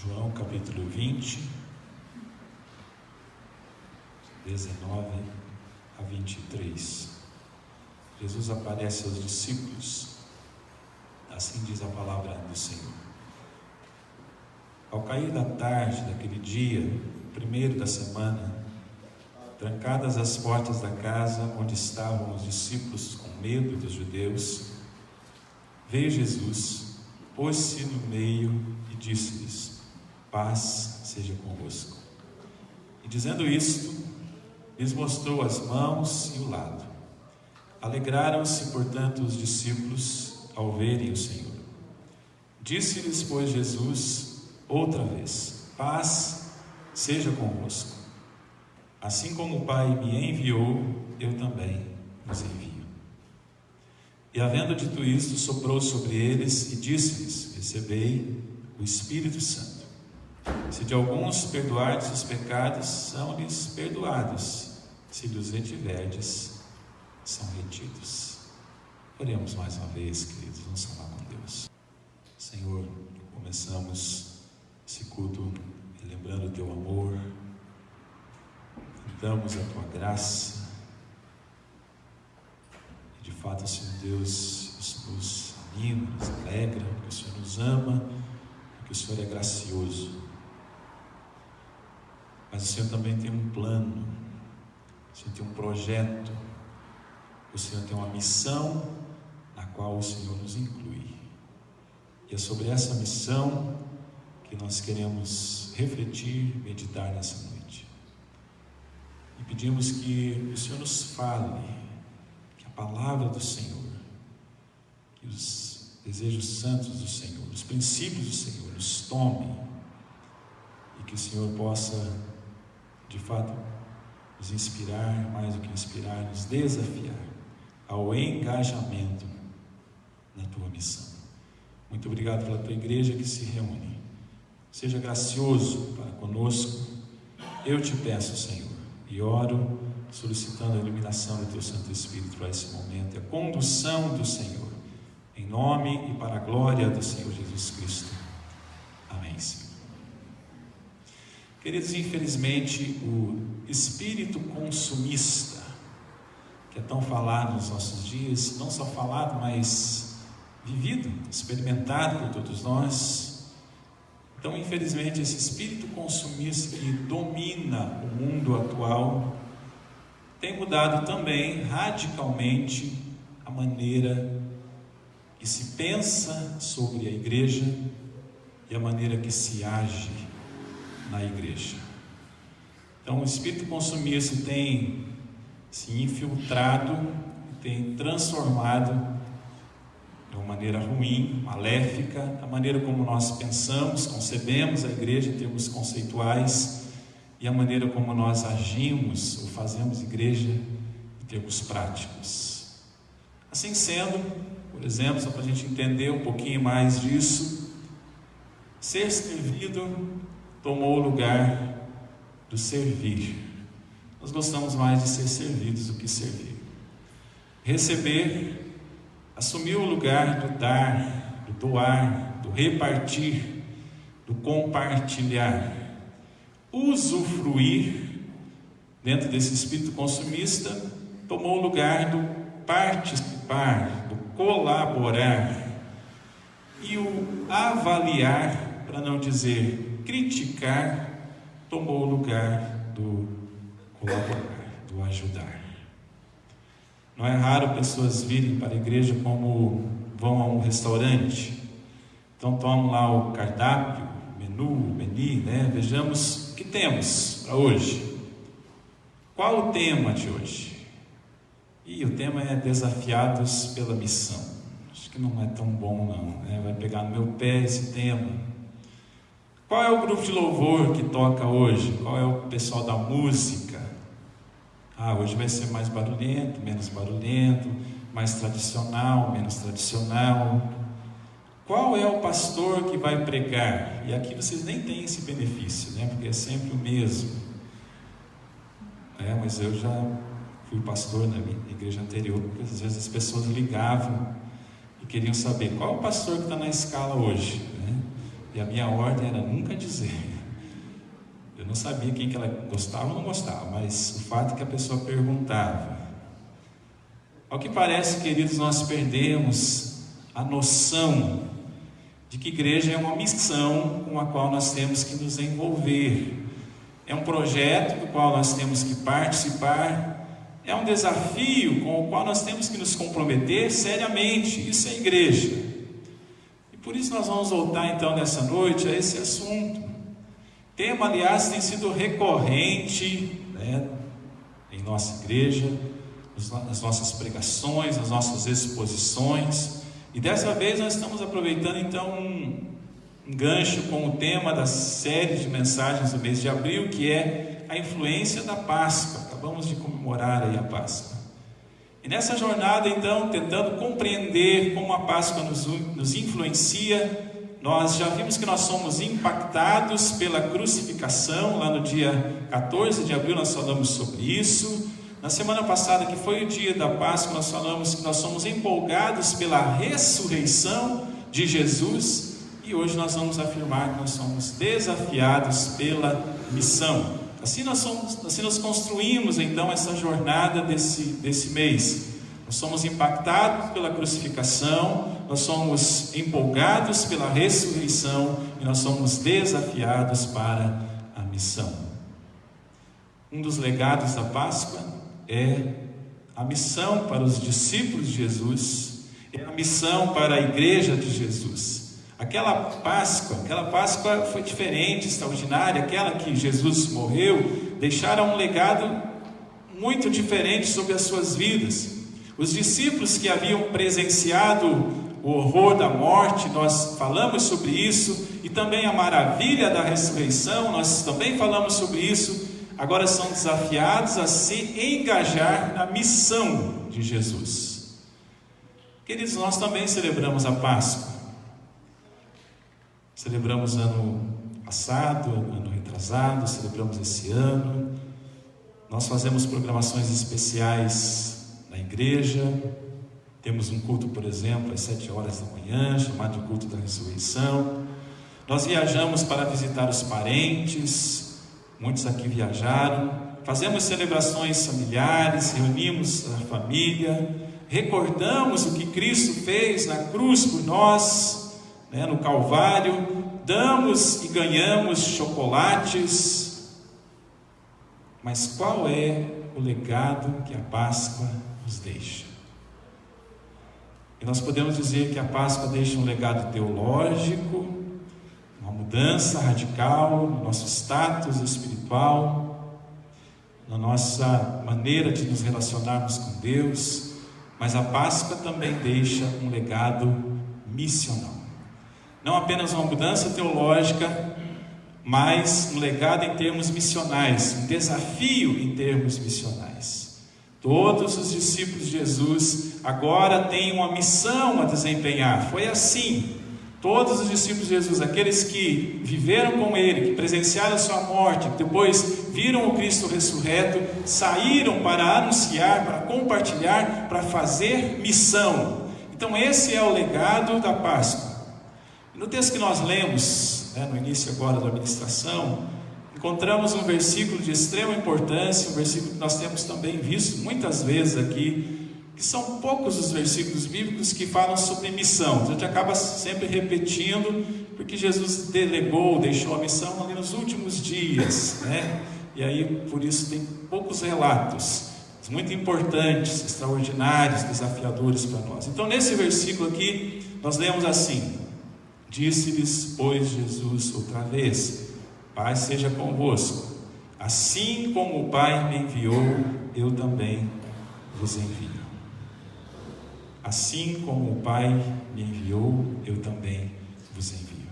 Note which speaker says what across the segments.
Speaker 1: João capítulo 20, 19 a 23. Jesus aparece aos discípulos, assim diz a palavra do Senhor. Ao cair da tarde daquele dia, primeiro da semana, trancadas as portas da casa onde estavam os discípulos com medo dos judeus, veio Jesus, pôs-se no meio e disse-lhes: paz seja convosco. E dizendo isto, lhes mostrou as mãos e o lado. Alegraram-se, portanto, os discípulos ao verem o Senhor. Disse-lhes, pois, Jesus outra vez: paz seja convosco. Assim como o Pai me enviou, eu também os envio. E havendo dito isto, soprou sobre eles e disse-lhes: recebei o Espírito Santo. Se de alguns perdoardes os pecados, são-lhes perdoados. Se lhes retiverdes, são retidos. Oremos mais uma vez, queridos, vamos falar com Deus. Senhor, começamos esse culto lembrando o Teu amor, damos a Tua graça, e de fato, Senhor Deus, isso nos anima, nos alegra, porque o Senhor nos ama, porque o Senhor é gracioso. Mas o Senhor também tem um plano, o Senhor tem um projeto, o Senhor tem uma missão na qual o Senhor nos inclui. E é sobre essa missão que nós queremos refletir, meditar nessa noite. E pedimos que o Senhor nos fale, que a palavra do Senhor, que os desejos santos do Senhor, os princípios do Senhor nos tomem, e que o Senhor possa de fato nos inspirar, mais do que inspirar, nos desafiar ao engajamento na Tua missão. Muito obrigado pela Tua igreja que se reúne. Seja gracioso para conosco. Eu te peço, Senhor, e oro solicitando a iluminação do Teu Santo Espírito para esse momento, a condução do Senhor, em nome e para a glória do Senhor Jesus Cristo. Amém, Senhor. Queridos, infelizmente, o espírito consumista, que é tão falado nos nossos dias, não só falado, mas vivido, experimentado por todos nós. Então, infelizmente, esse espírito consumista que domina o mundo atual tem mudado também radicalmente a maneira que se pensa sobre a igreja e a maneira que se age na igreja. Então, o espírito consumista tem se infiltrado, tem transformado de uma maneira ruim, maléfica, a maneira como nós pensamos, concebemos a igreja em termos conceituais e a maneira como nós agimos ou fazemos igreja em termos práticos. Assim sendo, por exemplo, só para a gente entender um pouquinho mais disso, ser servido tomou o lugar do servir. Nós gostamos mais de ser servidos do que servir. Receber assumiu o lugar do dar, do doar, do repartir, do compartilhar. Usufruir, dentro desse espírito consumista, tomou o lugar do participar, do colaborar. E o avaliar, para não dizer criticar, tomou o lugar do colaborar, do ajudar. Não é raro pessoas virem para a igreja como vão a um restaurante. Então tomam lá o cardápio, o menu, né? Vejamos o que temos para hoje. Qual o tema de hoje? E o tema é desafiados pela missão. Acho que não é tão bom não, né? Vai pegar no meu pé esse tema. Qual é o grupo de louvor que toca hoje? Qual é o pessoal da música? Hoje vai ser mais barulhento, menos barulhento, mais tradicional, menos tradicional. Qual é o pastor que vai pregar? E aqui vocês nem têm esse benefício, né? Porque é sempre o mesmo. Mas eu já fui pastor na minha igreja anterior, porque às vezes as pessoas ligavam e queriam saber qual é o pastor que está na escala hoje, né? e a minha ordem era nunca dizer. Eu não sabia quem que ela gostava ou não gostava, mas o fato é que a pessoa perguntava. Ao que parece, queridos, nós perdemos a noção de que igreja é uma missão com a qual nós temos que nos envolver. É um projeto do qual nós temos que participar. É um desafio com o qual nós temos que nos comprometer seriamente. Isso é igreja. E por isso nós vamos voltar então nessa noite a esse assunto. Tema, aliás, tem sido recorrente, em nossa igreja, nas nossas pregações, nas nossas exposições. E dessa vez nós estamos aproveitando então um gancho com o tema da série de mensagens do mês de abril, que é a influência da Páscoa. Acabamos de comemorar aí a Páscoa. E nessa jornada então, tentando compreender como a Páscoa nos influencia, nós já vimos que nós somos impactados pela crucificação. Lá no dia 14 de abril nós falamos sobre isso. Na semana passada, que foi o dia da Páscoa, nós falamos que nós somos empolgados pela ressurreição de Jesus. E hoje nós vamos afirmar que nós somos desafiados pela missão. Assim nós construímos então essa jornada desse mês. Nós somos impactados pela crucificação, nós somos empolgados pela ressurreição e nós somos desafiados para a missão. Um dos legados da Páscoa é a missão para os discípulos de Jesus, é a missão para a igreja de Jesus. Aquela Páscoa foi diferente, extraordinária, aquela que Jesus morreu, deixaram um legado muito diferente sobre as suas vidas. Os discípulos que haviam presenciado o horror da morte, nós falamos sobre isso, e também a maravilha da ressurreição, nós também falamos sobre isso. Agora são desafiados a se engajar na missão de Jesus. Queridos, nós também celebramos a Páscoa. Celebramos ano passado, ano retrasado, celebramos esse ano. Nós fazemos programações especiais na igreja. Temos um culto, por exemplo, às 7 horas da manhã, chamado de culto da ressurreição. Nós viajamos para visitar os parentes, muitos aqui viajaram. Fazemos celebrações familiares, reunimos a família, recordamos o que Cristo fez na cruz por nós, no Calvário. Damos e ganhamos chocolates. Mas qual é o legado que a Páscoa nos deixa? E nós podemos dizer que a Páscoa deixa um legado teológico, uma mudança radical no nosso status espiritual, na nossa maneira de nos relacionarmos com Deus, mas a Páscoa também deixa um legado missional. Não apenas uma mudança teológica, mas um legado em termos missionais, um desafio em termos missionais. Todos os discípulos de Jesus agora têm uma missão a desempenhar. Foi assim. Todos os discípulos de Jesus, aqueles que viveram com Ele, que presenciaram a sua morte, que depois viram o Cristo ressurreto, saíram para anunciar, para compartilhar, para fazer missão. Então esse é o legado da Páscoa. No texto que nós lemos, no início agora da ministração, encontramos um versículo de extrema importância, um versículo que nós temos também visto muitas vezes aqui, que são poucos os versículos bíblicos que falam sobre missão. A gente acaba sempre repetindo, porque Jesus deixou a missão ali nos últimos dias, E aí, por isso, tem poucos relatos, muito importantes, extraordinários, desafiadores para nós. Então, nesse versículo aqui, nós lemos assim: disse-lhes, pois, Jesus outra vez: Pai seja convosco, assim como o Pai me enviou, eu também vos envio. Assim como o Pai me enviou, eu também vos envio.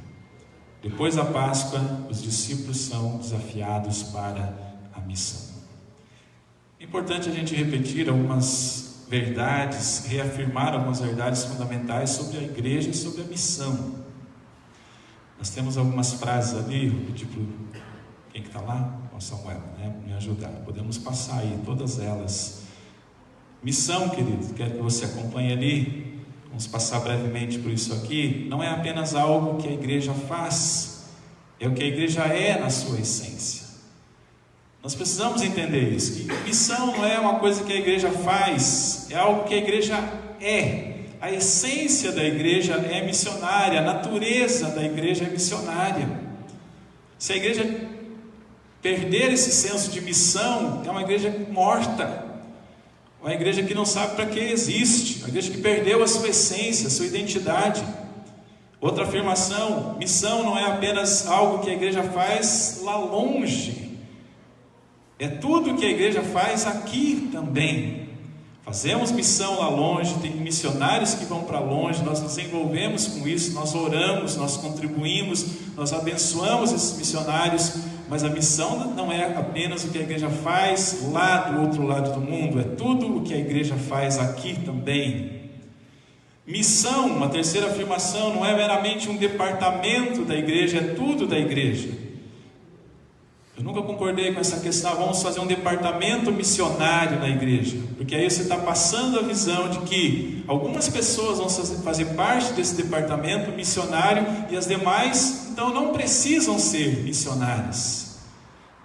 Speaker 1: Depois da Páscoa, os discípulos são desafiados para a missão. É importante a gente repetir algumas verdades, reafirmar algumas verdades fundamentais sobre a igreja e sobre a missão. Nós temos algumas frases ali, vou pedir para quem que está lá? O Samuel, me ajudar. Podemos passar aí todas elas. Missão, querido, quero que você acompanhe ali. vamos passar brevemente por isso aqui, não é apenas algo que a igreja faz, é o que a igreja é na sua essência. Nós precisamos entender isso, que missão não é uma coisa que a igreja faz, é algo que a igreja é. A essência da igreja é missionária, a natureza da igreja é missionária. Se a igreja perder esse senso de missão, é uma igreja morta, uma igreja que não sabe para que existe, uma igreja que perdeu a sua essência, a sua identidade. Outra afirmação: missão não é apenas algo que a igreja faz lá longe, é tudo que a igreja faz aqui também. Fazemos missão lá longe, tem missionários que vão para longe, nós nos envolvemos com isso, nós oramos, nós contribuímos, nós abençoamos esses missionários, mas a missão não é apenas o que a igreja faz lá do outro lado do mundo, é tudo o que a igreja faz aqui também. Missão, uma terceira afirmação, não é meramente um departamento da igreja, é tudo da igreja. Eu nunca concordei com essa questão, vamos fazer um departamento missionário na igreja, porque aí você está passando a visão de que algumas pessoas vão fazer parte desse departamento missionário e as demais, então, não precisam ser missionárias.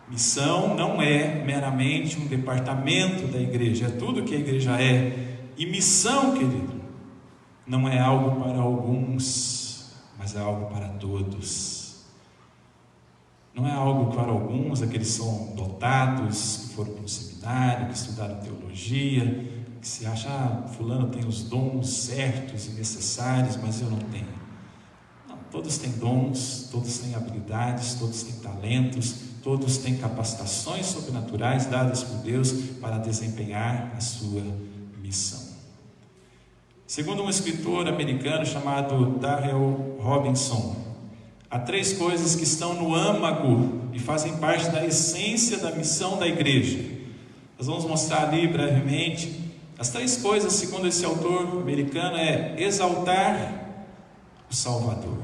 Speaker 1: Missão não é meramente um departamento da igreja, é tudo que a igreja é. E missão, querido, não é algo para alguns, mas é algo para todos. Não é algo para alguns, aqueles que são dotados, que foram para um seminário, que estudaram teologia, que se acha, fulano tem os dons certos e necessários, mas eu não tenho. Não, todos têm dons, todos têm habilidades, todos têm talentos, todos têm capacitações sobrenaturais dadas por Deus para desempenhar a sua missão. Segundo um escritor americano chamado Darrell Robinson, há 3 coisas que estão no âmago e fazem parte da essência da missão da igreja. Nós vamos mostrar ali brevemente. As 3 coisas, segundo esse autor americano, é exaltar o Salvador.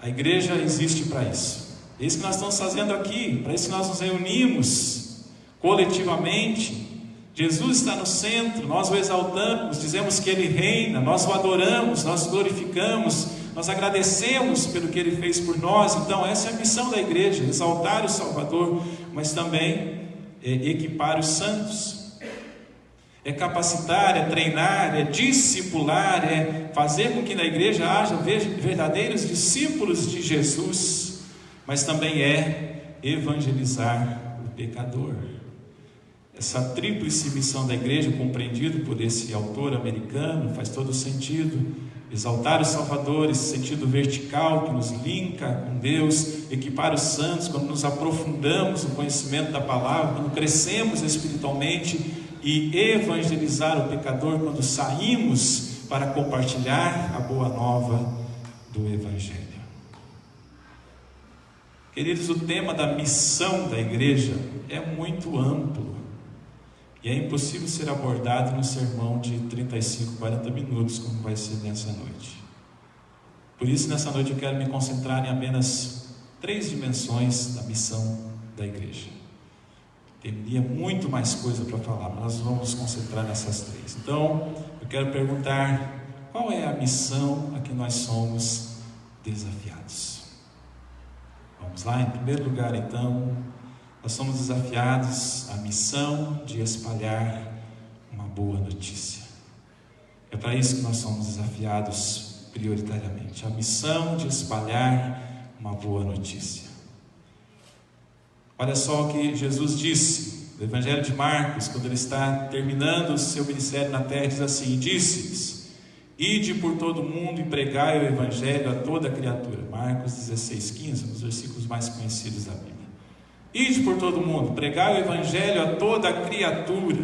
Speaker 1: A igreja existe para isso. É isso que nós estamos fazendo aqui, para isso que nós nos reunimos coletivamente. Jesus está no centro, nós o exaltamos, dizemos que Ele reina, nós o adoramos, nós o glorificamos, nós agradecemos pelo que Ele fez por nós. Então essa é a missão da igreja, exaltar o Salvador, mas também equipar os santos, é capacitar, é treinar, é discipular, é fazer com que na igreja haja verdadeiros discípulos de Jesus, mas também é evangelizar o pecador. Essa tríplice missão da igreja, compreendido por esse autor americano, faz todo sentido. Exaltar o Salvador, esse sentido vertical que nos linka com Deus, equipar os santos quando nos aprofundamos no conhecimento da palavra, quando crescemos espiritualmente, e evangelizar o pecador quando saímos para compartilhar a boa nova do Evangelho. Queridos, o tema da missão da igreja é muito amplo. E é impossível ser abordado num sermão de 35, 40 minutos, como vai ser nessa noite. Por isso, nessa noite eu quero me concentrar em apenas 3 dimensões da missão da igreja. Teria muito mais coisa para falar, mas nós vamos nos concentrar nessas 3. Então, eu quero perguntar, qual é a missão a que nós somos desafiados? Vamos lá? Em primeiro lugar, então, nós somos desafiados à missão de espalhar uma boa notícia. É para isso que nós somos desafiados prioritariamente, a missão de espalhar uma boa notícia. Olha só o que Jesus disse no Evangelho de Marcos, quando ele está terminando o seu ministério na terra, diz assim: disse-lhes: ide por todo o mundo e pregai o Evangelho a toda criatura. Marcos 16:15, um dos versículos mais conhecidos da Bíblia. Ide por todo mundo, pregai o Evangelho a toda criatura.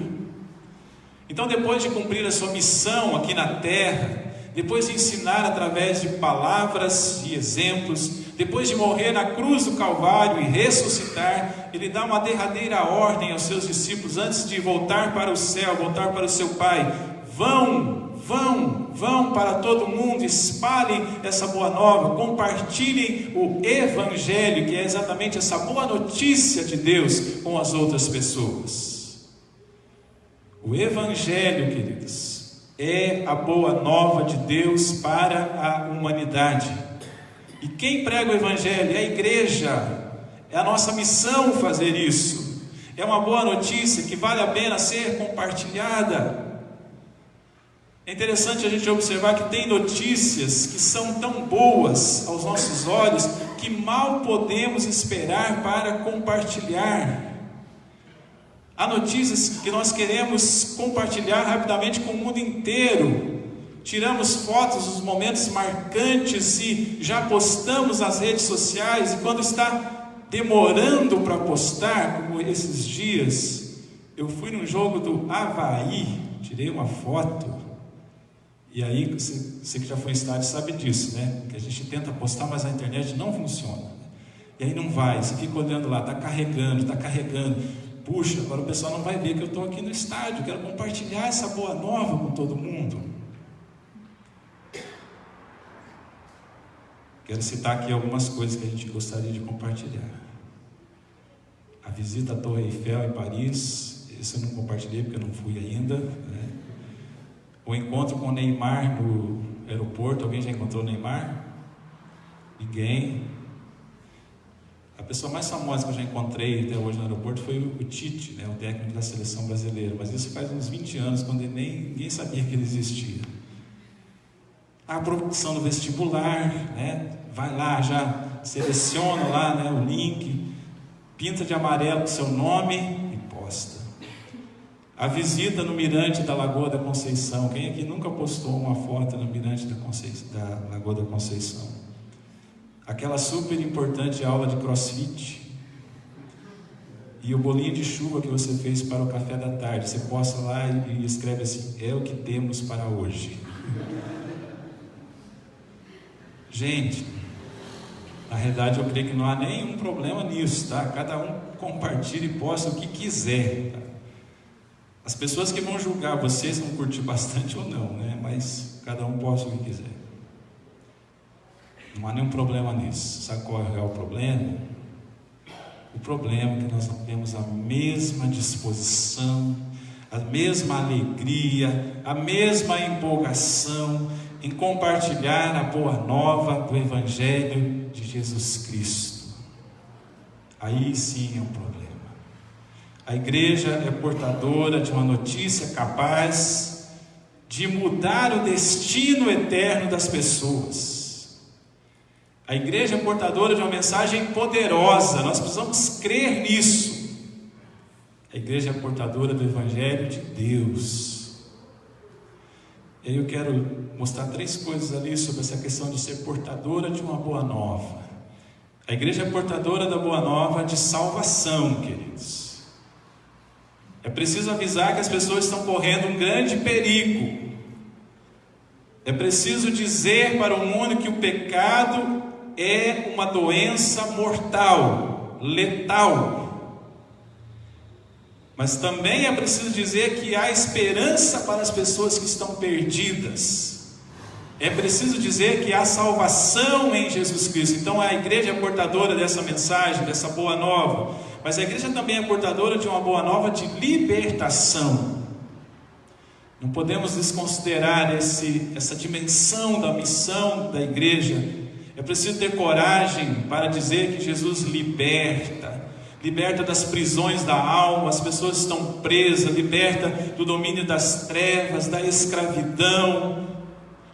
Speaker 1: Então, depois de cumprir a sua missão aqui na terra, depois de ensinar através de palavras e exemplos, depois de morrer na cruz do Calvário e ressuscitar, Ele dá uma derradeira ordem aos seus discípulos, antes de voltar para o céu, voltar para o seu Pai: vão para todo mundo, espalhem essa boa nova, compartilhem o Evangelho, que é exatamente essa boa notícia de Deus, com as outras pessoas. O Evangelho, queridos, é a boa nova de Deus para a humanidade. E quem prega o Evangelho é a igreja. É a nossa missão fazer isso. É uma boa notícia que vale a pena ser compartilhada. É interessante a gente observar que tem notícias que são tão boas aos nossos olhos que mal podemos esperar para compartilhar. Há notícias que nós queremos compartilhar rapidamente com o mundo inteiro. Tiramos fotos dos momentos marcantes e já postamos nas redes sociais, e quando está demorando para postar, como esses dias, eu fui num jogo do Avaí, tirei uma foto. E aí, você que já foi em estádio sabe disso, né? Que a gente tenta postar, mas a internet não funciona. E aí não vai, você fica olhando lá, está carregando. Puxa, agora o pessoal não vai ver que eu estou aqui no estádio, quero compartilhar essa boa nova com todo mundo. Quero citar aqui algumas coisas que a gente gostaria de compartilhar. A visita à Torre Eiffel em Paris, isso eu não compartilhei porque eu não fui ainda, né? O encontro com o Neymar no aeroporto. Alguém já encontrou o Neymar? Ninguém. A pessoa mais famosa que eu já encontrei até hoje no aeroporto foi o Tite, né, o técnico da seleção brasileira. Mas isso faz uns 20 anos, quando ninguém sabia que ele existia. A aprovação do vestibular, né? Vai lá, já seleciona lá, né, o link, pinta de amarelo o seu nome e posta. A visita no mirante da Lagoa da Conceição. Quem aqui nunca postou uma foto no mirante da Lagoa da Conceição? Aquela super importante aula de CrossFit. E o bolinho de chuva que você fez para o café da tarde. Você posta lá e escreve assim: é o que temos para hoje. Gente, na realidade eu creio que não há nenhum problema nisso, tá? Cada um compartilha e posta o que quiser, tá? As pessoas que vão julgar vocês vão curtir bastante ou não, né? Mas cada um posta o que quiser. Não há nenhum problema nisso. Sabe qual é o problema? O problema é que nós não temos a mesma disposição, a mesma alegria, a mesma empolgação em compartilhar a boa nova do Evangelho de Jesus Cristo. Aí sim é um problema. A igreja é portadora de uma notícia capaz de mudar o destino eterno das pessoas. A igreja é portadora de uma mensagem poderosa. Nós precisamos crer nisso. A igreja é portadora do Evangelho de Deus. E aí eu quero mostrar 3 coisas ali sobre essa questão de ser portadora de uma boa nova. A igreja é portadora da boa nova de salvação, queridos. É preciso avisar que as pessoas estão correndo um grande perigo. É preciso dizer para o mundo que o pecado é uma doença mortal, letal. Mas também é preciso dizer que há esperança para as pessoas que estão perdidas. É preciso dizer que há salvação em Jesus Cristo. Então a igreja é portadora dessa mensagem, dessa boa nova. Mas a igreja também é portadora de uma boa nova de libertação. Não podemos desconsiderar essa dimensão da missão da igreja. É preciso ter coragem para dizer que Jesus liberta das prisões da alma. As pessoas estão presas, liberta do domínio das trevas, da escravidão,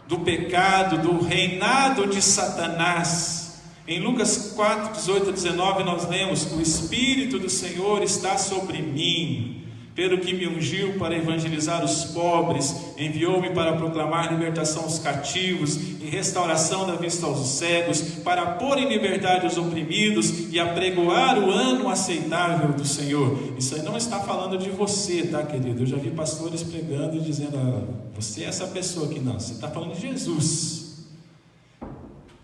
Speaker 1: do pecado, do reinado de Satanás. Em Lucas 4, 18 a 19 nós lemos: o Espírito do Senhor está sobre mim, pelo que me ungiu para evangelizar os pobres, enviou-me para proclamar libertação aos cativos e restauração da vista aos cegos, para pôr em liberdade os oprimidos e apregoar o ano aceitável do Senhor. Isso aí não está falando de você, tá, querido? Eu já vi pastores pregando e dizendo: você é essa pessoa aqui. Não, você está falando de Jesus.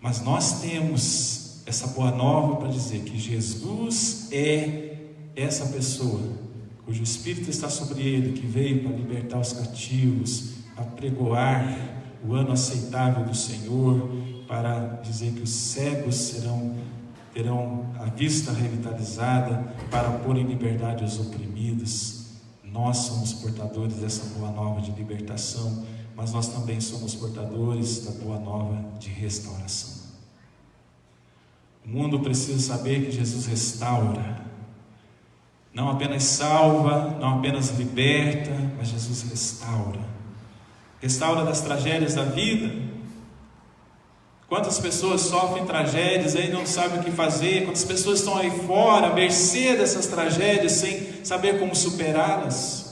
Speaker 1: Mas nós temos essa boa nova para dizer que Jesus é essa pessoa cujo Espírito está sobre ele, que veio para libertar os cativos, apregoar o ano aceitável do Senhor, para dizer que os cegos terão a vista revitalizada, para pôr em liberdade os oprimidos. Nós somos portadores dessa boa nova de libertação, mas nós também somos portadores da boa nova de restauração. O mundo precisa saber que Jesus restaura, não apenas salva, não apenas liberta, mas Jesus restaura. Restaura das tragédias da vida. Quantas pessoas sofrem tragédias aí, não sabem o que fazer? Quantas pessoas estão aí fora, à mercê dessas tragédias, sem saber como superá-las?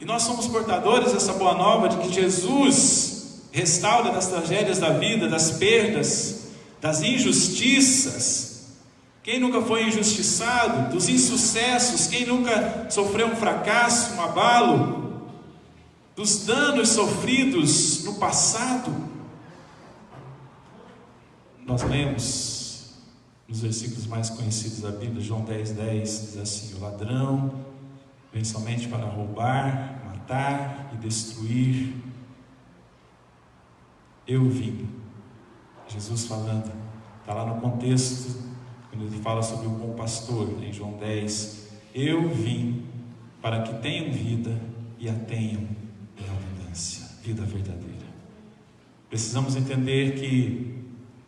Speaker 1: E nós somos portadores dessa boa nova de que Jesus restaura das tragédias da vida, das perdas, das injustiças. Quem nunca foi injustiçado? Dos insucessos. Quem nunca sofreu um fracasso, um abalo? Dos danos sofridos no passado? Nós lemos nos versículos mais conhecidos da Bíblia, João 10:10, diz assim: o ladrão vem somente para roubar, matar e destruir. Eu vim. Jesus falando, está lá no contexto, quando ele fala sobre o bom pastor, em João 10, eu vim para que tenham vida e a tenham em abundância, vida verdadeira. Precisamos entender que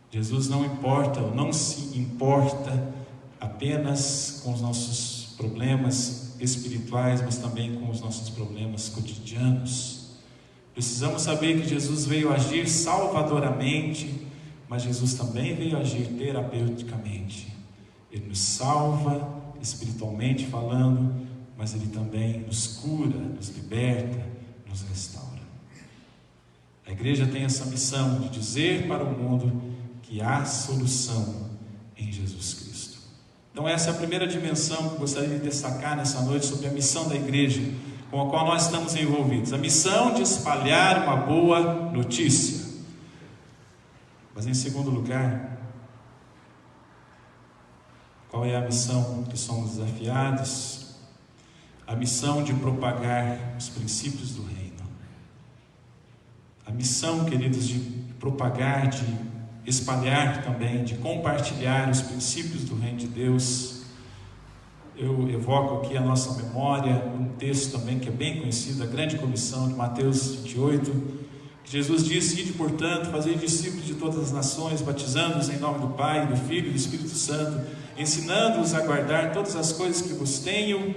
Speaker 1: Jesus não se importa apenas com os nossos problemas espirituais, mas também com os nossos problemas cotidianos. Precisamos saber que Jesus veio agir salvadoramente, mas Jesus também veio agir terapeuticamente. Ele nos salva espiritualmente falando, mas Ele também nos cura, nos liberta, nos restaura. A igreja tem essa missão de dizer para o mundo que há solução em Jesus Cristo. Então essa é a primeira dimensão que eu gostaria de destacar nessa noite sobre a missão da igreja com a qual nós estamos envolvidos. A missão de espalhar uma boa notícia. Mas em segundo lugar, qual é a missão que somos desafiados? A missão de propagar os princípios do reino. A missão, queridos, de propagar, de espalhar também, de compartilhar os princípios do reino de Deus. Eu evoco aqui a nossa memória um texto também que é bem conhecido, a grande comissão de Mateus 28, que Jesus disse: ide, portanto, fazei discípulos de todas as nações, batizando-os em nome do Pai, do Filho e do Espírito Santo, ensinando-os a guardar todas as coisas que vos tenho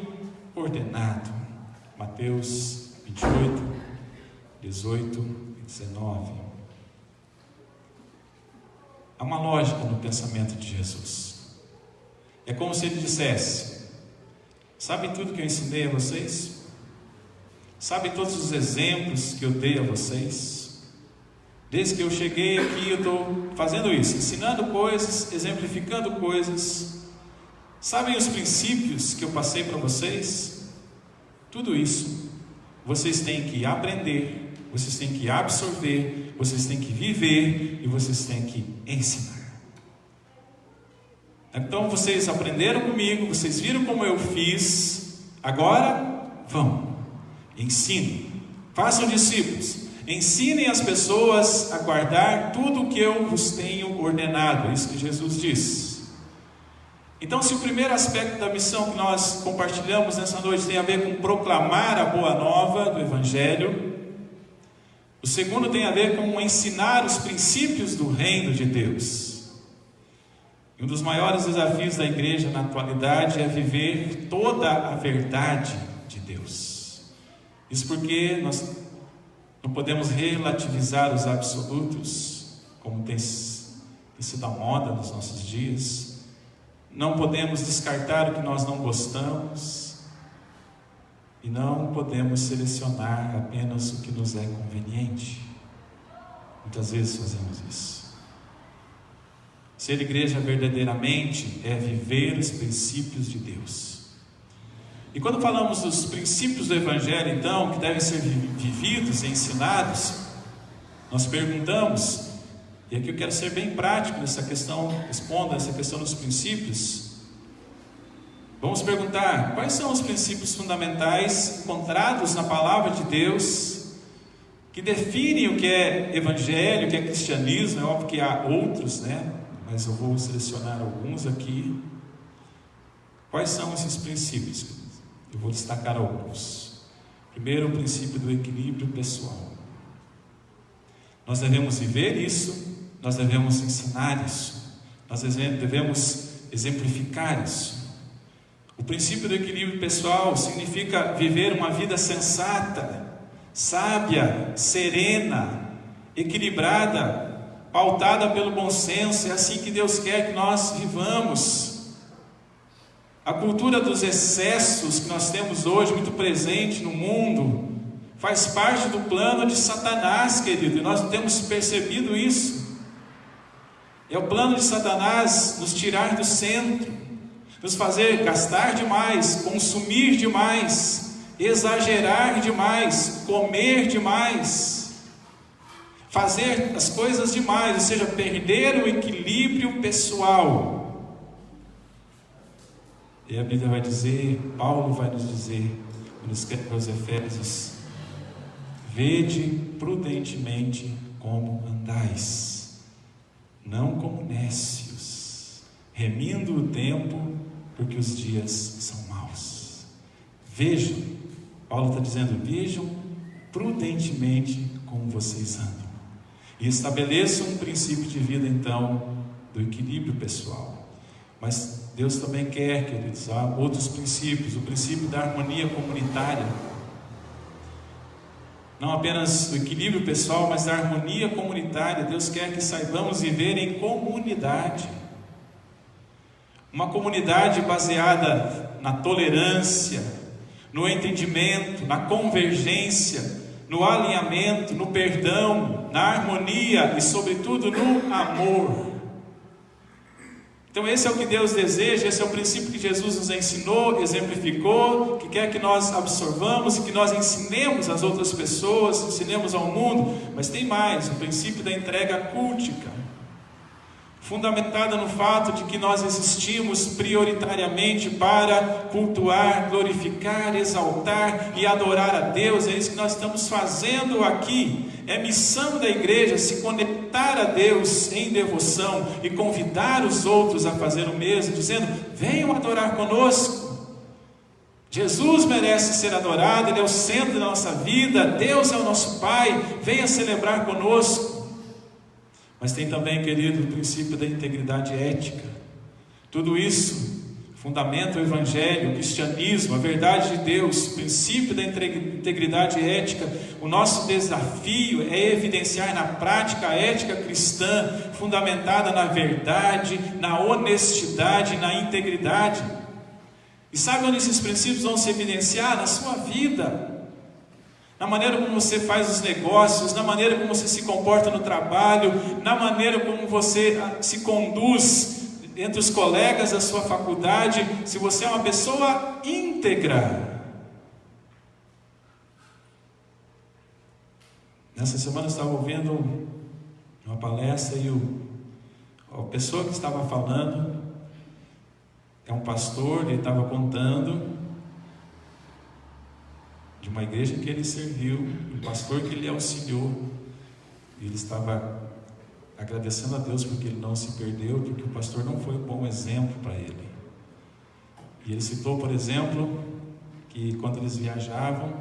Speaker 1: ordenado. Mateus 28, 18 e 19. Há uma lógica no pensamento de Jesus. É como se ele dissesse: sabem tudo que eu ensinei a vocês? Sabem todos os exemplos que eu dei a vocês? Desde que eu cheguei aqui, eu estou fazendo isso, ensinando coisas, exemplificando coisas. Sabem os princípios que eu passei para vocês? Tudo isso vocês têm que aprender, vocês têm que absorver, vocês têm que viver e vocês têm que ensinar. Então vocês aprenderam comigo, vocês viram como eu fiz, agora vão, ensinem, façam discípulos, ensinem as pessoas a guardar tudo o que eu vos tenho ordenado. É isso que Jesus diz. Então, se o primeiro aspecto da missão que nós compartilhamos nessa noite tem a ver com proclamar a boa nova do Evangelho, o segundo tem a ver com ensinar os princípios do reino de Deus. E um dos maiores desafios da igreja na atualidade é viver toda a verdade de Deus. Isso porque nós não podemos relativizar os absolutos, como tem sido a moda nos nossos dias. Não podemos descartar o que nós não gostamos. E não podemos selecionar apenas o que nos é conveniente. Muitas vezes fazemos isso. Ser igreja verdadeiramente é viver os princípios de Deus. E quando falamos dos princípios do Evangelho, então, que devem ser vividos e ensinados, nós perguntamos, e aqui eu quero ser bem prático nessa questão, respondo a essa questão dos princípios. Vamos perguntar, quais são os princípios fundamentais encontrados na palavra de Deus, que definem o que é evangelho, o que é cristianismo? É óbvio que há outros, né? Mas eu vou selecionar alguns aqui. Quais são esses princípios? Eu vou destacar alguns. Primeiro, o princípio do equilíbrio pessoal. Nós devemos viver isso, nós devemos ensinar isso, nós devemos exemplificar isso. O princípio do equilíbrio pessoal significa viver uma vida sensata, sábia, serena, equilibrada, pautada pelo bom senso. É assim que Deus quer que nós vivamos. A cultura dos excessos que nós temos hoje muito presente no mundo faz parte do plano de Satanás, querido, e nós temos percebido isso. É o plano de Satanás nos tirar do centro, nos fazer gastar demais, consumir demais, exagerar demais, comer demais, fazer as coisas demais, ou seja, perder o equilíbrio pessoal. E a Bíblia vai dizer, Paulo vai nos dizer, quando escreve aos Efésios: vede prudentemente como andais, não como nécios, remindo o tempo, porque os dias são maus. Vejam, Paulo está dizendo, vejam prudentemente como vocês andam, e estabeleçam um princípio de vida então, do equilíbrio pessoal. Mas Deus também quer, queridos, há outros princípios, o princípio da harmonia comunitária, não apenas do equilíbrio pessoal, mas da harmonia comunitária. Deus quer que saibamos viver em comunidade, uma comunidade baseada na tolerância, no entendimento, na convergência, no alinhamento, no perdão, na harmonia e sobretudo no amor. Então esse é o que Deus deseja, esse é o princípio que Jesus nos ensinou, exemplificou, que quer que nós absorvamos e que nós ensinemos às outras pessoas, ensinemos ao mundo. Mas tem mais, o princípio da entrega cultica, fundamentada no fato de que nós existimos prioritariamente para cultuar, glorificar, exaltar e adorar a Deus. É isso que nós estamos fazendo aqui. É missão da igreja se conectar a Deus em devoção e convidar os outros a fazer o mesmo, dizendo: venham adorar conosco. Jesus merece ser adorado, Ele é o centro da nossa vida, Deus é o nosso Pai, venha celebrar conosco. Mas tem também, querido, o princípio da integridade ética. Tudo isso fundamenta o Evangelho, o cristianismo, a verdade de Deus, o princípio da integridade ética. O nosso desafio é evidenciar na prática a ética cristã, fundamentada na verdade, na honestidade, na integridade. E sabe onde esses princípios vão se evidenciar? Na sua vida, na maneira como você faz os negócios, na maneira como você se comporta no trabalho, na maneira como você se conduz entre os colegas da sua faculdade. Se você é uma pessoa íntegra. Nessa semana eu estava ouvindo uma palestra e a pessoa que estava falando é um pastor. Ele estava contando de uma igreja que ele serviu, um pastor que ele auxiliou, e ele estava agradecendo a Deus porque ele não se perdeu, porque o pastor não foi um bom exemplo para ele. E ele citou, por exemplo, que quando eles viajavam,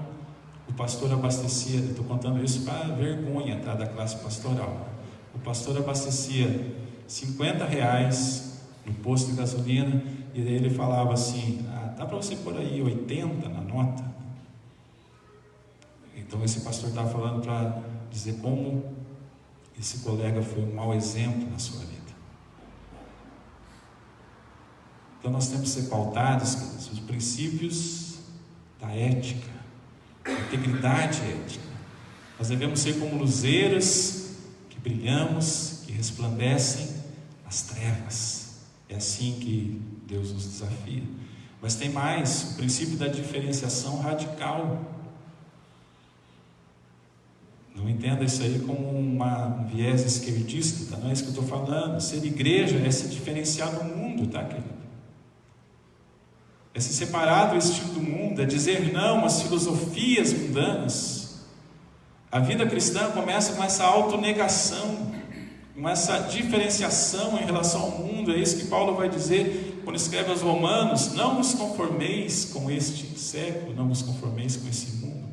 Speaker 1: o pastor abastecia, eu estou contando isso para vergonha, tá, da classe pastoral. O pastor abastecia R$50 no posto de gasolina, e daí ele falava assim: dá para você pôr aí 80 na nota? Então esse pastor estava falando para dizer como esse colega foi um mau exemplo na sua vida. Então nós temos que ser pautados os princípios da ética, da integridade ética. Nós devemos ser como luzeiras que brilhamos, que resplandecem nas trevas. É assim que Deus nos desafia. Mas tem mais, o princípio da diferenciação radical. Não entenda isso aí como um viés esquerdista, tá? Não é isso que eu estou falando. Ser igreja é se diferenciar do mundo, tá, querido? É se separar do estilo do mundo, é dizer não às filosofias mundanas. A vida cristã começa com essa autonegação, com essa diferenciação em relação ao mundo. É isso que Paulo vai dizer quando escreve aos Romanos: não vos conformeis com este século, não vos conformeis com esse mundo.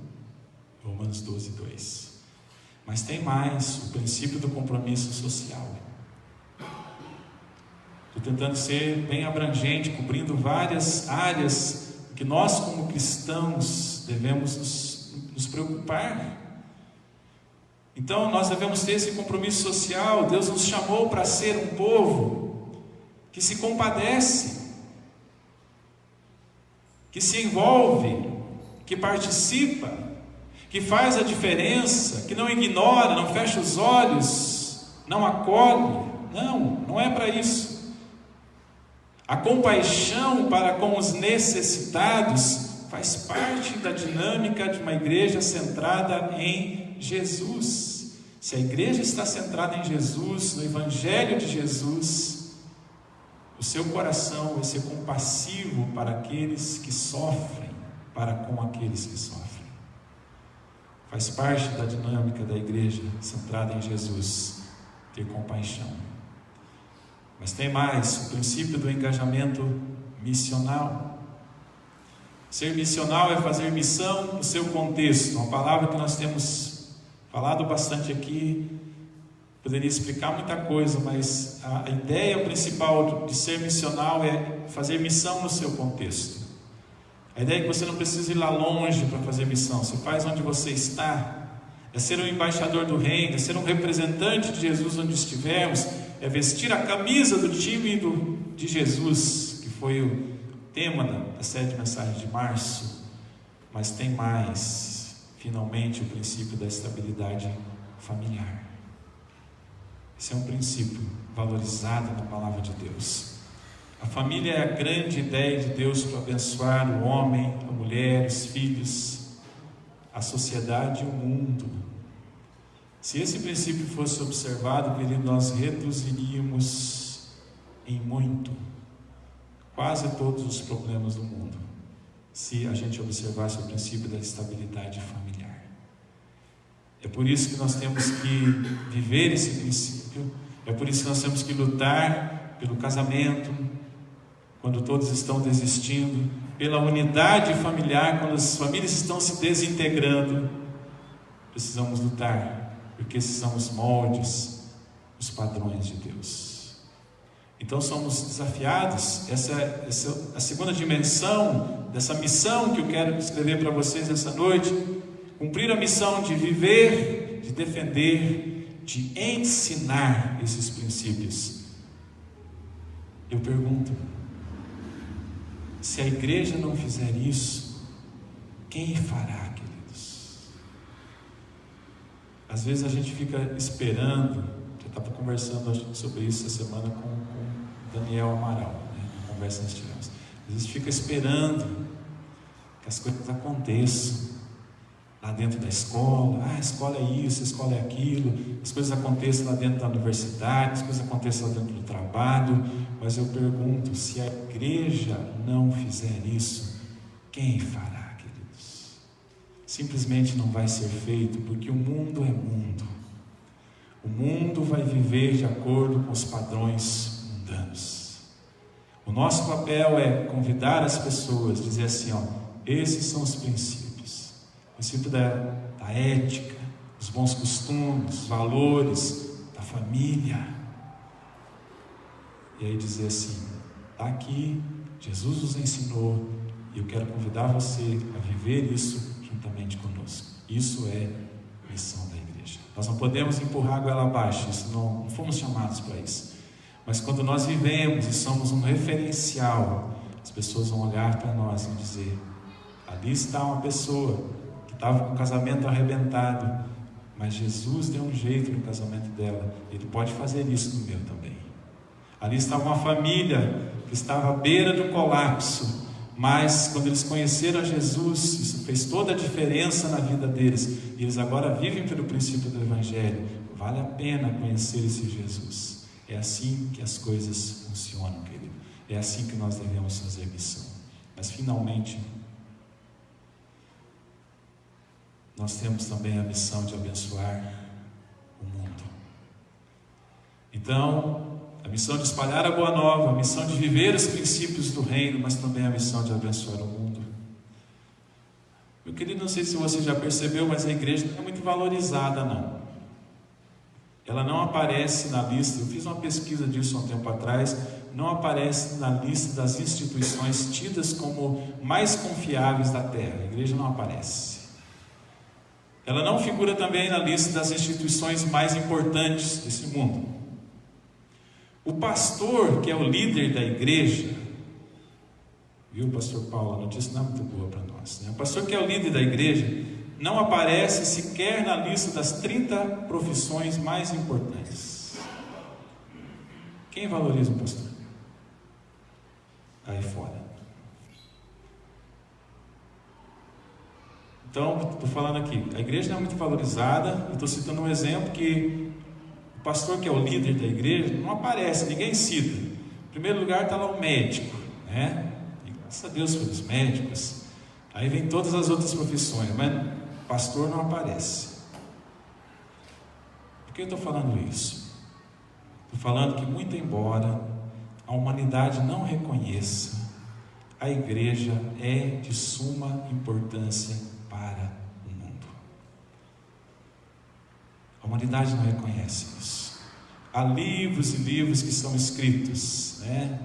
Speaker 1: Romanos 12, 2. Mas tem mais, o princípio do compromisso social. Estou tentando ser bem abrangente, cobrindo várias áreas que nós, como cristãos, devemos nos preocupar. Então, nós devemos ter esse compromisso social. Deus nos chamou para ser um povo que se compadece, que se envolve, que participa, que faz a diferença, que não ignora, não fecha os olhos, não acolhe. Não é para isso. A compaixão para com os necessitados faz parte da dinâmica de uma igreja centrada em Jesus. Se a igreja está centrada em Jesus, no Evangelho de Jesus, o seu coração vai ser compassivo para aqueles que sofrem, para com aqueles que sofrem. Faz parte da dinâmica da igreja centrada em Jesus, ter compaixão. Mas tem mais, o princípio do engajamento missional. Ser missional é fazer missão no seu contexto, uma palavra que nós temos falado bastante aqui. Poderia explicar muita coisa, mas a ideia principal de ser missional é fazer missão no seu contexto. A ideia é que você não precisa ir lá longe para fazer missão, você faz onde você está. É ser um embaixador do reino, é ser um representante de Jesus onde estivermos, é vestir a camisa do time de Jesus, que foi o tema da série de mensagens de março. Mas tem mais, finalmente, o princípio da estabilidade familiar. Esse é um princípio valorizado na palavra de Deus. A família é a grande ideia de Deus para abençoar o homem, a mulher, os filhos, a sociedade e o mundo. Se esse princípio fosse observado, querido, nós reduziríamos em muito quase todos os problemas do mundo, se a gente observasse o princípio da estabilidade familiar. É por isso que nós temos que viver esse princípio, é por isso que nós temos que lutar pelo casamento, quando todos estão desistindo, pela unidade familiar, quando as famílias estão se desintegrando. Precisamos lutar, porque esses são os moldes, os padrões de Deus. Então somos desafiados. Essa é a segunda dimensão dessa missão que eu quero descrever para vocês essa noite. Cumprir a missão de viver, de defender, de ensinar esses princípios. Eu pergunto, se a igreja não fizer isso, quem fará, queridos? Às vezes a gente fica esperando. Eu estava conversando sobre isso essa semana com Daniel Amaral, né? Conversa que nós tivemos. Às vezes fica esperando que as coisas aconteçam lá dentro da escola. A escola é isso, a escola é aquilo. As coisas aconteçam lá dentro da universidade, as coisas aconteçam lá dentro do trabalho. Mas eu pergunto, se a igreja não fizer isso, quem fará, queridos? Simplesmente não vai ser feito, porque o mundo é mundo. O mundo vai viver de acordo com os padrões mundanos. O nosso papel é convidar as pessoas, dizer assim, esses são os princípios. O princípio da ética, os bons costumes, os valores da família. E aí dizer assim, está aqui, Jesus nos ensinou, e eu quero convidar você a viver isso juntamente conosco. Isso é missão da igreja. Nós não podemos empurrar a goela abaixo, isso não fomos chamados para isso. Mas quando nós vivemos e somos um referencial, as pessoas vão olhar para nós e dizer, ali está uma pessoa que estava com o casamento arrebentado, mas Jesus deu um jeito no casamento dela, Ele pode fazer isso no meu também. Ali estava uma família que estava à beira do colapso, mas quando eles conheceram a Jesus, isso fez toda a diferença na vida deles, e eles agora vivem pelo princípio do Evangelho. Vale a pena conhecer esse Jesus. É assim que as coisas funcionam, querido. É assim que nós devemos fazer missão. Mas finalmente, nós temos também a missão de abençoar o mundo. Então, a missão de espalhar a boa nova, a missão de viver os princípios do reino, mas também a missão de abençoar o mundo. Meu querido, não sei se você já percebeu, mas a igreja não é muito valorizada, não. Ela não aparece na lista, eu fiz uma pesquisa disso há um tempo atrás, não aparece na lista das instituições tidas como mais confiáveis da terra. A igreja não aparece. Ela não figura também na lista das instituições mais importantes desse mundo. O pastor, que é o líder da igreja, viu, pastor Paulo, a notícia não é muito boa para nós, né? O pastor que é o líder da igreja não aparece sequer na lista das 30 profissões mais importantes. Quem valoriza o pastor? Aí fora. Então, estou falando aqui, a igreja não é muito valorizada. Estou citando um exemplo que o pastor que é o líder da igreja não aparece, ninguém cita. Em primeiro lugar está lá o médico, né? E graças a Deus pelos médicos. Aí vem todas as outras profissões, mas o pastor não aparece. Por que eu estou falando isso? Estou falando que, muito embora a humanidade não reconheça, a igreja é de suma importância para o mundo. A humanidade não reconhece isso. Há livros e livros que são escritos, né?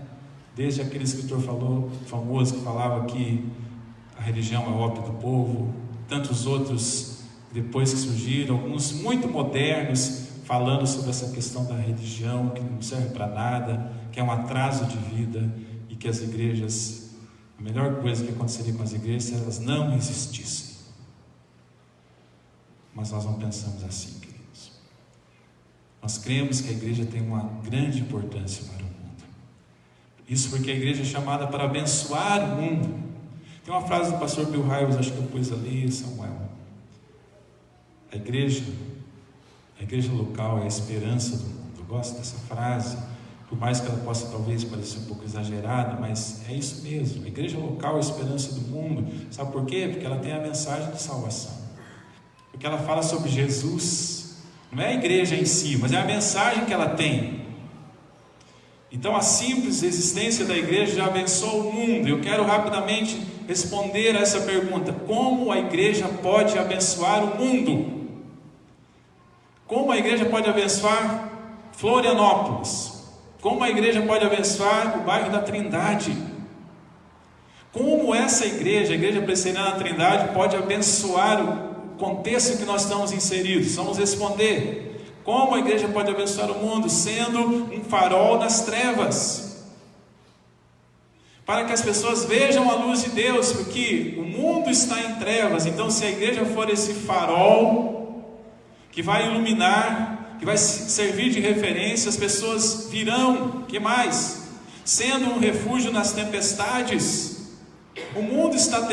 Speaker 1: Desde aquele escritor famoso que falava que a religião é o ópio do povo, tantos outros depois que surgiram, alguns muito modernos, falando sobre essa questão da religião, que não serve para nada, que é um atraso de vida, e que as igrejas, a melhor coisa que aconteceria com as igrejas é se elas não existissem. Mas nós não pensamos assim, queridos. Nós cremos que a igreja tem uma grande importância para o mundo. Isso porque a igreja é chamada para abençoar o mundo. Tem uma frase do pastor Bill Hybels, acho que eu pus ali, Samuel. A igreja local é a esperança do mundo. Eu gosto dessa frase, por mais que ela possa talvez parecer um pouco exagerada, mas é isso mesmo. A igreja local é a esperança do mundo. Sabe por quê? Porque ela tem a mensagem de salvação. Porque ela fala sobre Jesus. Não é a igreja em si, mas é a mensagem que ela tem. Então a simples existência da igreja já abençoa o mundo. Eu quero rapidamente responder a essa pergunta: como a igreja pode abençoar o mundo? Como a igreja pode abençoar Florianópolis? Como a igreja pode abençoar o bairro da Trindade? Como essa igreja, a Igreja Presbiteriana da Trindade, pode abençoar o contexto em que nós estamos inseridos? Vamos responder. Como a igreja pode abençoar o mundo? Sendo um farol nas trevas, para que as pessoas vejam a luz de Deus, porque o mundo está em trevas. Então, se a igreja for esse farol que vai iluminar, que vai servir de referência, as pessoas virão. Que mais? Sendo um refúgio nas tempestades. O mundo está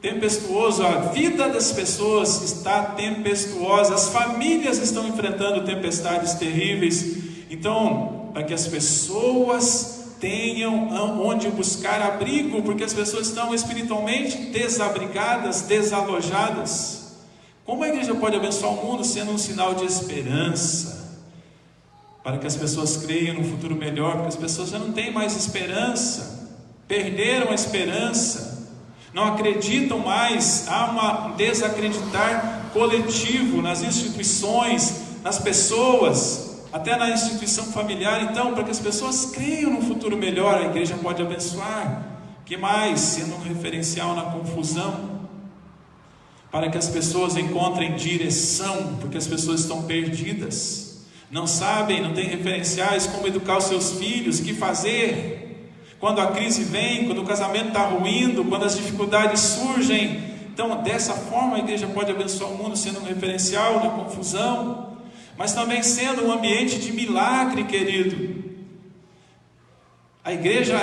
Speaker 1: tempestuoso, a vida das pessoas está tempestuosa, as famílias estão enfrentando tempestades terríveis. Então, para que as pessoas tenham onde buscar abrigo, porque as pessoas estão espiritualmente desabrigadas, desalojadas. Como a igreja pode abençoar o mundo? Sendo um sinal de esperança, para que as pessoas creiam no futuro melhor, porque as pessoas já não têm mais esperança, perderam a esperança, não acreditam mais. Há um desacreditar coletivo nas instituições, nas pessoas, até na instituição familiar. Então, para que as pessoas creiam no futuro melhor, a igreja pode abençoar. Que mais? Sendo um referencial na confusão, para que as pessoas encontrem direção, porque as pessoas estão perdidas, não sabem, não têm referenciais como educar os seus filhos, o que fazer quando a crise vem, quando o casamento está ruindo, quando as dificuldades surgem. Então, dessa forma, a igreja pode abençoar o mundo, sendo um referencial na confusão, mas também sendo um ambiente de milagre, querido. A igreja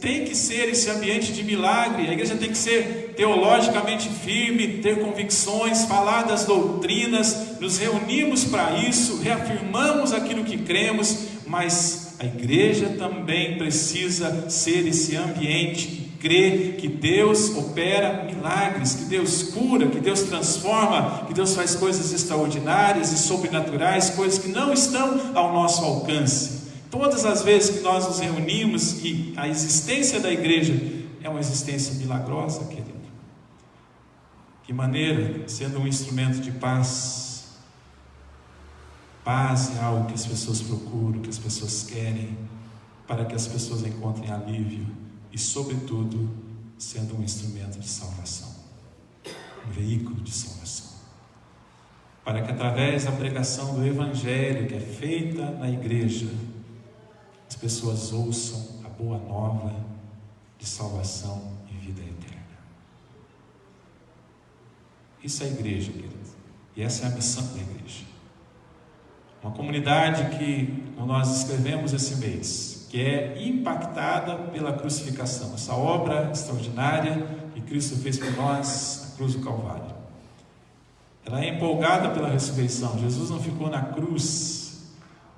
Speaker 1: tem que ser esse ambiente de milagre. A igreja tem que ser teologicamente firme, ter convicções, falar das doutrinas, nos reunimos para isso, reafirmamos aquilo que cremos, mas a igreja também precisa ser esse ambiente que crê que Deus opera milagres, que Deus cura, que Deus transforma, que Deus faz coisas extraordinárias e sobrenaturais, coisas que não estão ao nosso alcance. Todas as vezes que nós nos reunimos, e a existência da igreja é uma existência milagrosa, querido. que maneira, sendo um instrumento de paz. Paz é algo que as pessoas procuram, que as pessoas querem, para que as pessoas encontrem alívio e, sobretudo, sendo um instrumento de salvação, um veículo de salvação. Para que, através da pregação do Evangelho que é feita na igreja, as pessoas ouçam a boa nova de salvação e vida eterna. Isso é a igreja, querido. E essa é a missão da igreja. Uma comunidade que, como nós escrevemos esse mês, que é impactada pela crucificação, essa obra extraordinária que Cristo fez por nós na cruz do Calvário. Ela é empolgada pela ressurreição. Jesus não ficou na cruz,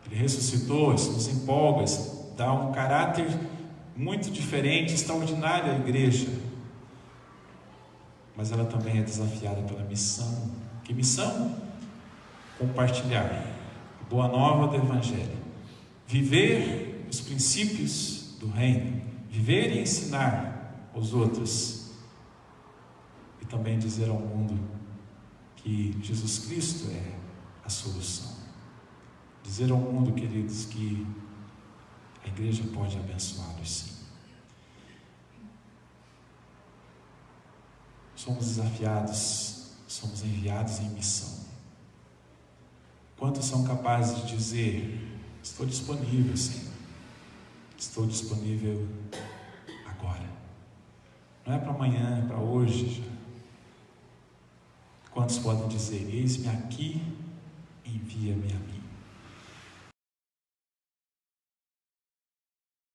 Speaker 1: Ele ressuscitou. Isso nos empolga, isso dá um caráter muito diferente, extraordinário à igreja. Mas ela também é desafiada pela missão. Que missão? Compartilhar a boa nova do Evangelho, viver os princípios do reino, viver e ensinar aos outros, e também dizer ao mundo que Jesus Cristo é a solução. Dizer ao mundo, queridos, que a igreja pode abençoá-los, sim. Somos desafiados, somos enviados em missão. Quantos são capazes de dizer: estou disponível, Senhor, estou disponível agora? Não é para amanhã, é para hoje já. Quantos podem dizer: eis-me aqui, envia-me a mim?